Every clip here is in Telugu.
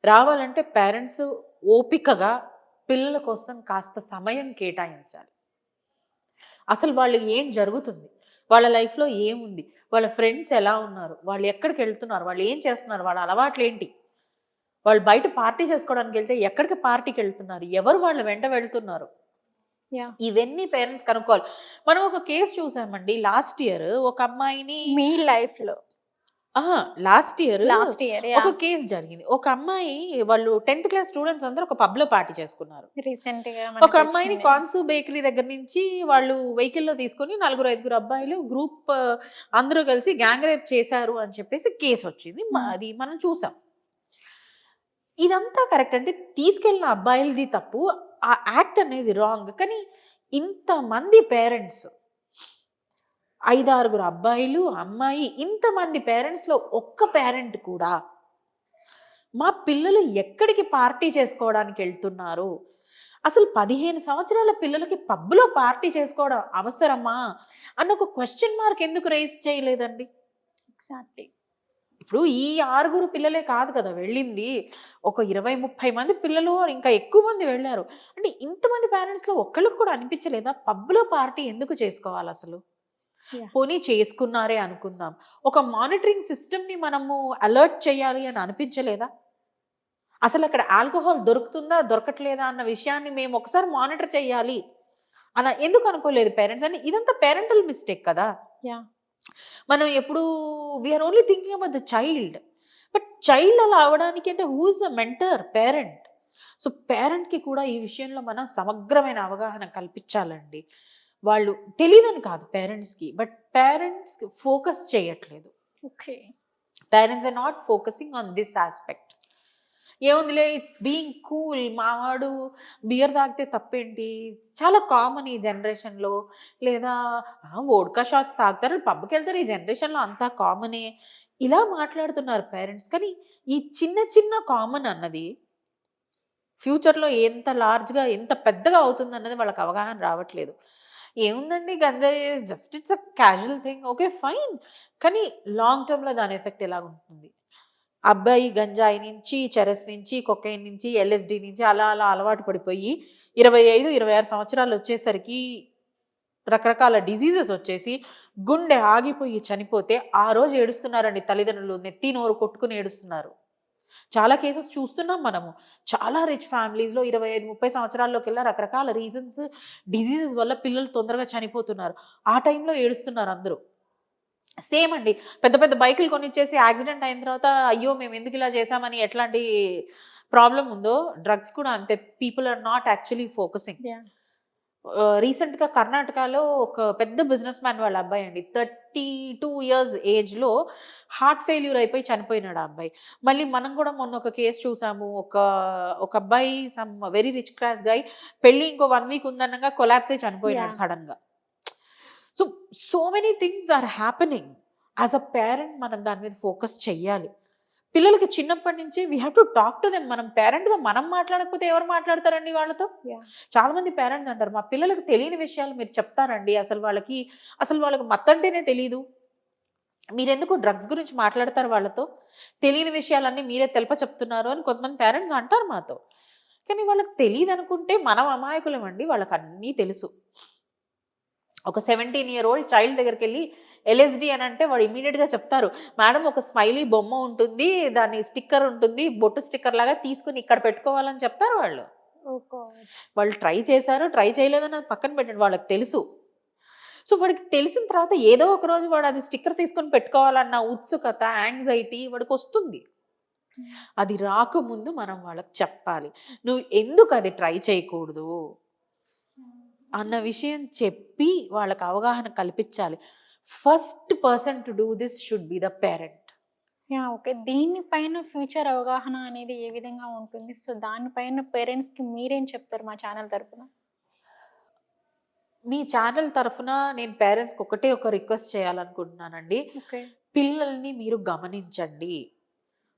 రావాలంటే పేరెంట్స్ ఓపికగా పిల్లల కోసం కాస్త సమయం కేటాయించాలి. అసలు వాళ్ళు ఏం జరుగుతుంది? వాళ్ళ లైఫ్‌లో ఏముంది? వాళ్ళ ఫ్రెండ్స్ ఎలా ఉన్నారు? వాళ్ళు ఎక్కడికెళ్తున్నారు? వాళ్ళు ఏం చేస్తున్నారు? వాళ్ళ అలవాట్లేంటి? వాళ్ళు బయట పార్టీ చేసుకోవడానికెళ్తే ఎక్కడికి పార్టీకెళ్తున్నారు? ఎవరు వాళ్ళ వెంట వెళ్తున్నారు? యాహ్! ఇవన్నీ పేరెంట్స్ కనుక్కోవాలి. మనం ఒక కేస్ చూసామండి లాస్ట్ ఇయర్ ఒక అమ్మాయిని మీ లైఫ్‌లో అహా! లాస్ట్ ఇయర్ లాస్ట్ ఇయర్ ఒక యాహ్! కేస్ జరిగింది. ఒక అమ్మాయి వాళ్ళు 10థ్ క్లాస్ స్టూడెంట్స్ అందరూ ఒక పబ్‌లో పార్టీ చేసుకున్నారు. రీసెంట్‌గా ఒక అమ్మాయిని మనకొచ్చింది. కాన్సు బేకరీ దగ్గర నుంచి వాళ్ళు వెహికల్‌లో తీసుకొని నలుగురు, ఐదుగురు అబ్బాయిలు గ్రూప్ అందరూ కలిసి గ్యాంగ్ రేప్ చేశారు అని చెప్పేసి కేసొచ్చింది. హ్మ్. అది మనం చూసాం. ఇదంతా కరెక్ట్. అంటే తీసుకెళ్ళిన అబ్బాయిలది తప్పు. ఆ యాక్ట్ అనేది రాంగ్. కానీ ఇంతమంది పేరెంట్స్ 5, 6 అబ్బాయిలు, అమ్మాయి ఇంతమంది పేరెంట్స్‌లో ఒక్క పేరెంట్ కూడా మా పిల్లలు ఎక్కడికి పార్టీ చేసుకోవడానికెళ్తున్నారు? అసలు 15 సంవత్సరాల పిల్లలకి పబ్‌లో పార్టీ చేసుకోవడం అవసరమా? అన్న ఒక క్వెషన్ మార్క్ ఎందుకు రైజ్ చేయలేదండి? ఎగ్జాక్ట్‌లీ. ఇప్పుడు ఈ 6 పిల్లలే కాదు కదా వెళ్ళింది. ఒక 20, 30 మంది పిల్లలు ఇంకా ఎక్కువ మంది వెళ్లారు. అంటే ఇంతమంది పేరెంట్స్‌లో ఒక్కళ్ళకి కూడా అనిపించలేదా? పబ్‌లో పార్టీ ఎందుకు చేసుకోవాలసలు? యాహ్! పోనీ చేసుకున్నారే అనుకుందాం. ఒక మానిటరింగ్ సిస్టమ్‌ని మనము అలర్ట్ చేయాలి అని అనిపించలేదా? అసలక్కడ ఆల్కహాల్ దొరుకుతుందా? దొరకట్లేదా? అన్న విషయాన్ని మేము ఒకసారి మానిటర్ చేయాలి. ఎందుకు అనుకోలేదు పేరెంట్స్? అంటే ఇదంతా పేరెంటల్ మిస్టేక్ కదా! యాహ్! మనం ఎప్పుడూ we are only thinking about the child. But child అలా అవ్వడానికి అంటే who is the mentor? Parent. So, పేరెంట్‌కి కూడా ఈ విషయంలో మనం సమగ్రమైన అవగాహన కల్పించాలండి. వాళ్ళు తెలీదని కాదు పేరెంట్స్‌కి. బట్ పేరెంట్స్ ఫోకస్ చేయట్లేదు. Okay. Parents are not focusing on this aspect. ఏముందిలే ఇట్స్ బీయింగ్ కూల్. మావాడు బియర్ తాగితే తప్పేంటి? చాలా కామన్ ఈ జనరేషన్‌లో. లేదా వోడ్కా షాట్స్ తాగుతారు, పబ్‌కెళ్తారు. ఈ జనరేషన్‌లో అంతా కామనే. ఇలా మాట్లాడుతున్నారు పేరెంట్స్. కానీ ఈ చిన్న చిన్న కామన్ అన్నది ఫ్యూచర్‌లో ఎంత లార్జ్‌గా, ఎంత పెద్దగా అవుతుందన్నది వాళ్ళకి అవగాహన రావట్లేదు. ఏముందండి గంజాయి just it's a casual thing. Okay fine. కానీ లాంగ్ టర్మ్‌లో దాని ఎఫెక్ట్ ఎలాగుంటుంది? అబ్బాయి గంజాయి నుంచి, చెరస్ నుంచి, కొకైన్ నుంచి, ఎల్ఎస్‌డి నుంచి అలా అలా అలవాటు పడిపోయి 25, 26 సంవత్సరాలొచ్చేసరికి రకరకాల డిసీజెస్ వచ్చేసి గుండె ఆగిపోయి చనిపోతే ఆ రోజు ఏడుస్తున్నారండి తల్లిదండ్రులు. నెత్తి నోరు కొట్టుకొని ఏడుస్తున్నారు. చాలా కేసెస్ చూస్తున్నాం మనము. చాలా రిచ్ ఫ్యామిలీస్‌లో 25, 30 సంవత్సరాల్లోకెల్లా రకరకాల రీజన్స్, డిసీజెస్ వల్ల పిల్లలు తొందరగా చనిపోతున్నారు. ఆ టైంలో ఏడుస్తున్నారు అందరూ. సేమ్ అండి. పెద్ద పెద్ద బైకులు కొనిచ్చేసి యాక్సిడెంట్ అయిన తర్వాత అయ్యో! మేమెందుకు ఇలా చేశామని ఎట్లాంటి ప్రాబ్లమ్ ఉందో డ్రగ్స్ కూడా అంతే. People are not actually focusing. Yeah! రీసెంట్‌గా కర్ణాటకలో ఒక పెద్ద బిజినెస్ మ్యాన్ వాళ్ళ అబ్బాయండి. 32 ఇయర్స్ ఏజ్‌లో హార్ట్ ఫెయిల్యూర్ అయిపోయి చనిపోయినాడు ఆ అబ్బాయి. మళ్ళీ మనం కూడా మొన్న ఒక కేస్ చూసాము. ఒక అబ్బాయి సమ్ వెరీ రిచ్ క్లాస్ గై పెళ్లి ఇంకో 1 వీక్ ఉందనంగా కొలాప్స్ అయ్యి చనిపోయినాడు యాహ్! సడెన్‌గా. So, so many things are happening. As a parent మనం దాని మీద ఫోకస్ చెయ్యాలి. పిల్లలకి చిన్నప్పటి నుంచి we have to talk to them. మనం పేరెంట్‌గా మనం మాట్లాడకపోతే ఎవరు మాట్లాడతారండి వాళ్ళతో? యాహ్! చాలా మంది పేరెంట్స్ అంటారు, "మా పిల్లలకి తెలియని విషయాలు మీరు చెప్తారండి. అసలు వాళ్ళకి మత్తంటేనే తెలీదు. మీరెందుకు డ్రగ్స్ గురించి మాట్లాడతారు వాళ్ళతో? తెలియని విషయాలన్నీ మీరే చెప్తున్నారు" అని కొంతమంది పేరెంట్స్ అంటారు మాతో. కానీ వాళ్ళకి తెలీదనుకుంటే మనం అమాయకులమండి. వాళ్ళకన్నీ తెలుసు. ఒక 17 ఇయర్ ఓల్డ్ చైల్డ్ దగ్గరికెళ్ళి ఎల్ఎస్‌డి అనంటే వాడు ఇమ్మీడియేట్‌గా చెప్తారు. మేడం ఒక స్మైలీ బొమ్మ ఉంటుంది. దాని స్టిక్కర్ ఉంటుంది. బొట్టు స్టిక్కర్ లాగా తీసుకొని ఇక్కడ పెట్టుకోవాలని చెప్తారు వాళ్ళు. ఓహ్ గాడ్! వాళ్ళు ట్రై చేశారు, ట్రై చేయలేదన్నది పక్కన పెట్టండి. వాళ్ళకి తెలుసు. సో, వాడికి తెలిసిన తర్వాత ఏదో ఒక రోజు వాడు అది స్టిక్కర్ తీసుకొని పెట్టుకోవాలన్న ఉత్సుకత, యాంగ్జైటీ వాడికొస్తుంది. హ్మ్. అది రాకముందు మనం వాళ్ళకి చెప్పాలి. నువ్వు ఎందుకు అది ట్రై చేయకూడదు అన్న విషయం చెప్పి వాళ్ళకి అవగాహన కల్పించాలి. First person to do this should be the parent. Yeah! Okay. దీని పైన ఫ్యూచర్ అవగాహన అనేది ఏ విధంగా ఉంటుంది? సో, దాని పైన పేరెంట్స్‌కి మీరేం చెప్తారు మా ఛానల్ తరపున? మీ ఛానల్ తరఫున నేను పేరెంట్స్‌కి ఒకటే ఒక రిక్వెస్ట్ చేయాలనుకుంటున్నానండి. ఓకే. పిల్లల్ని మీరు గమనించండి. యాహ్!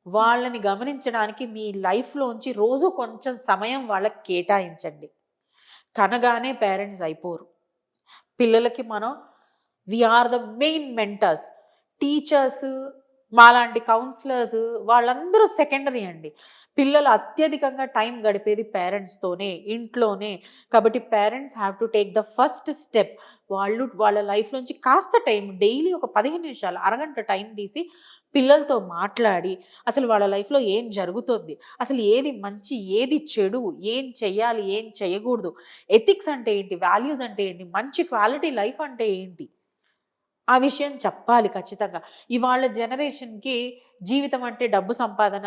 వాళ్ళని గమనించడానికి మీ లైఫ్‌లోంచి రోజు కొంచెం సమయం వాళ్ళకి కేటాయించండి. కనగానే పేరెంట్స్ అయిపోరు. పిల్లలకి మనం we are the main mentors. Teachers, మాలాంటి కౌన్సిలర్స్ వాళ్ళందరూ సెకండరీ అండి. పిల్లలు అత్యధికంగా టైం గడిపేది పేరెంట్స్తోనే, ఇంట్లోనే. కాబట్టి parents have to take the first step. వాళ్ళు వాళ్ళ లైఫ్ నుంచి కాస్త టైం, డైలీ ఒక 15 నిమిషాలు, అరగంట టైం తీసి పిల్లలతో మాట్లాడి, అసలు వాళ్ళ లైఫ్‌లో ఏం జరుగుతోంది? అసలు ఏది మంచి? ఏది చెడు? ఏం చెయ్యాలి? ఏం చేయకూడదు? ఎథిక్స్ అంటే ఏంటి? వాల్యూస్ అంటే ఏంటి? మంచి క్వాలిటీ లైఫ్ అంటే ఏంటి? ఆ విషయం చెప్పాలి ఖచ్చితంగా. ఇవాళ జనరేషన్‌కి జీవితం అంటే డబ్బు సంపాదన,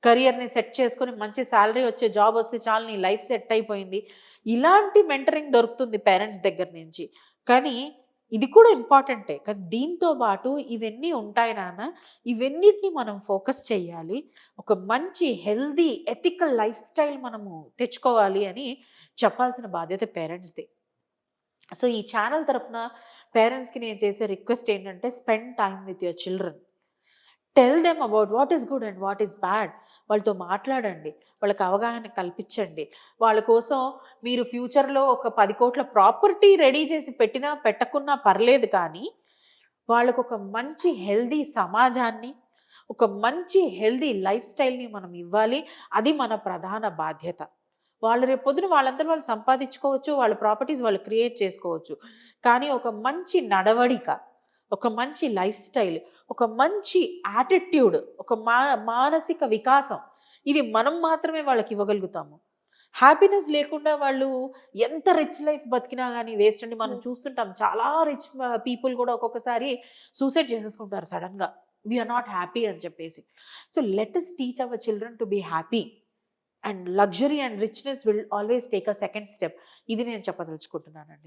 కెరియర్‌ని సెట్ చేసుకొని మంచి సాలరీ వచ్చే జాబ్ వస్తే చాలు నీ లైఫ్ సెట్ అయిపోయింది. ఇలాంటి మెంటరింగ్ దొరుకుతుంది పేరెంట్స్ దగ్గర నుంచి. కానీ ఇది కూడా ఇంపార్టెంటే. కానీ దీంతో పాటు ఇవన్నీ ఉంటాయి నాన్న. ఇవన్నిటిని మనం ఫోకస్ చేయాలి. ఒక మంచి హెల్తీ, ఎథికల్ లైఫ్ స్టైల్ మనము తెచ్చుకోవాలి అని చెప్పాల్సిన బాధ్యత పేరెంట్స్‌ది. సో, ఈ ఛానల్ తరఫున పేరెంట్స్‌కి నేను చేసే రిక్వెస్ట్ ఏంటంటే spend time with your children. Tell them about what is good and what is bad. వాళ్ళతో మాట్లాడండి. వాళ్ళకి అవగాహన కల్పించండి. వాళ్ళ కోసం మీరు ఫ్యూచర్‌లో ఒక 10,00,00,000 ప్రాపర్టీ రెడీ చేసి పెట్టినా, పెట్టకున్నా పర్లేదు కానీ, వాళ్ళకొక మంచి హెల్తీ సమాజాన్ని, ఒక మంచి హెల్తీ లైఫ్ స్టైల్‌ని మనం ఇవ్వాలి. అది మన ప్రధాన బాధ్యత. వాళ్ళు రేపొద్దున వాళ్ళంతట వాళ్ళు సంపాదించుకోవచ్చు. వాళ్ళ ప్రాపర్టీస్ వాళ్ళు క్రియేట్ చేసుకోవచ్చు. కానీ ఒక మంచి నడవడిక, ఒక మంచి లైఫ్ స్టైల్, ఒక మంచి యాటిట్యూడ్, ఒక మానసిక వికాసం ఇది మనం మాత్రమే వాళ్ళకి ఇవ్వగలుగుతాము. హ్యాపీనెస్ లేకుండా వాళ్ళు ఎంత రిచ్ లైఫ్ బతికినా గానీ వేస్ట్ అండి. మనం యెస్. చూస్తుంటాం చాలా రిచ్ పీపుల్ కూడా ఒక్కొక్కసారి సూసైడ్ చేసేసుకుంటారు సడెన్‌గా. వి ఆర్ నాట్ హ్యాపీ అని చెప్పేసి. So, let us teach our children to be happy. And luxury and richness will always take a second step. ఇది నేను చెప్పదలుచుకుంటున్నానండి.